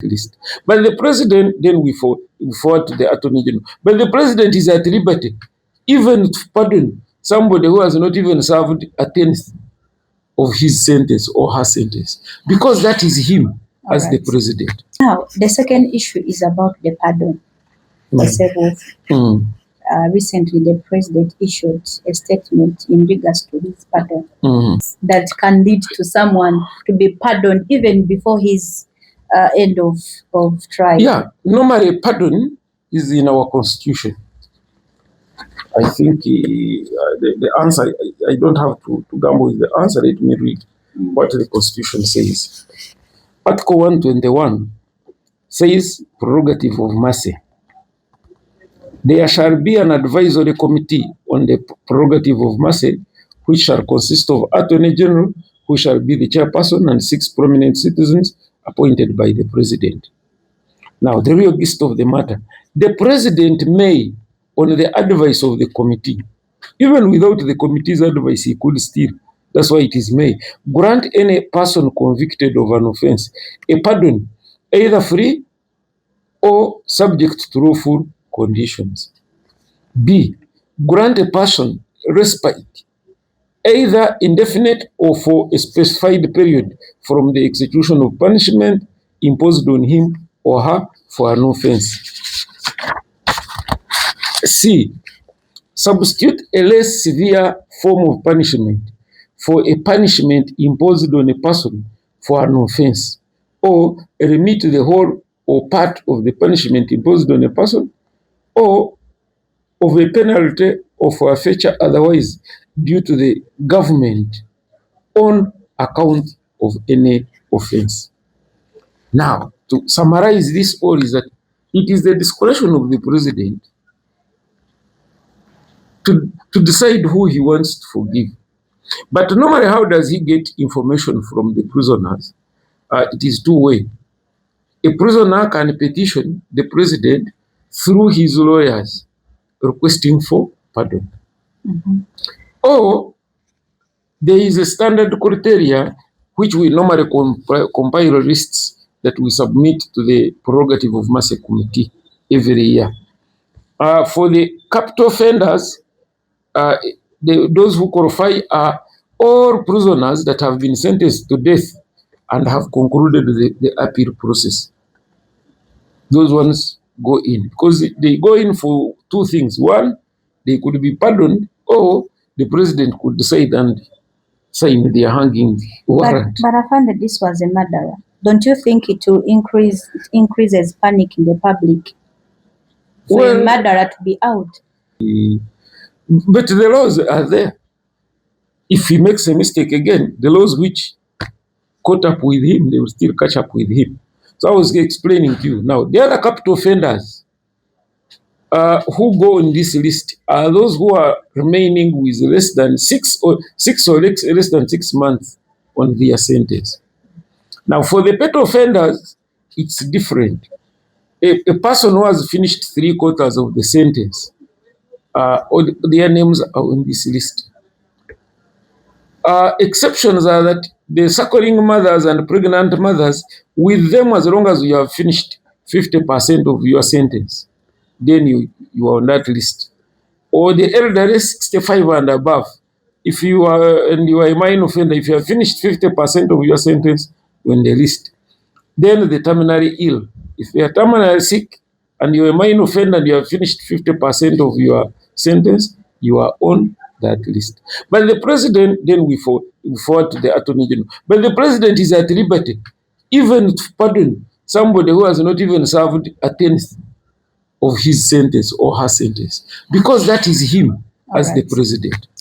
list. But the president, then we forward to the attorney general. But the president is at liberty, even to pardon somebody who has not even served a tenth of his sentence or her sentence, because that is him as the president. Now, the second issue is about the pardon. Recently, the president issued a statement in regards to his pardon that can lead to someone to be pardoned even before his end of trial. Yeah, normally pardon is in our constitution. I think the answer, I don't have to gamble with the answer. Let me read what the constitution says. Article 121 says prerogative of mercy. There shall be an advisory committee on the prerogative of mercy, which shall consist of Attorney General, who shall be the chairperson, and 6 prominent citizens appointed by the president. Now, the real gist of the matter, the president may, on the advice of the committee, even without the committee's advice, he could still, that's why it is may, grant any person convicted of an offense a pardon, either free or subject to lawful conditions. B, grant a person respite, either indefinite or for a specified period from the execution of punishment imposed on him or her for an offense. C, substitute a less severe form of punishment for a punishment imposed on a person for an offense, or remit the whole or part of the punishment imposed on a person, or of a penalty or for a forfeiture otherwise due to the government on account of any offense. Now, to summarize this all is that it is the discretion of the president to decide who he wants to forgive. But normally, how does he get information from the prisoners? It is two-way. A prisoner can petition the president through his lawyers requesting for pardon. Or there is a standard criteria which we normally compile lists that we submit to the prerogative of mercy committee every year. For the capital offenders, those who qualify are all prisoners that have been sentenced to death and have concluded the appeal process. Those ones go in because they go in for two things. One, they could be pardoned, or the president could decide and sign their hanging warrant. But I found that this was a murderer. Don't you think it will increases panic in the public for a murderer to be out? But the laws are there. If he makes a mistake again, the laws which caught up with him, they will still catch up with him. So I was explaining to you. Now, the other capital offenders who go on this list are those who are remaining with less than six or less than 6 months on their sentence. Now, for the pet offenders, it's different. A person who has finished 3/4 of the sentence, their names are on this list. Exceptions are that the suckling mothers and pregnant mothers, with them, as long as you have finished 50% of your sentence, then you are on that list. Or the elderly 65 and above, if you are a minor offender, if you have finished 50% of your sentence, you're on the list. Then the terminally ill, if you are terminally sick and you're a minor offender and you have finished 50% of your sentence, you are on that list. But the president, then we forward to the attorney general. But the president is at liberty, even to pardon somebody who has not even served a tenth of his sentence or her sentence, because that is him as the president.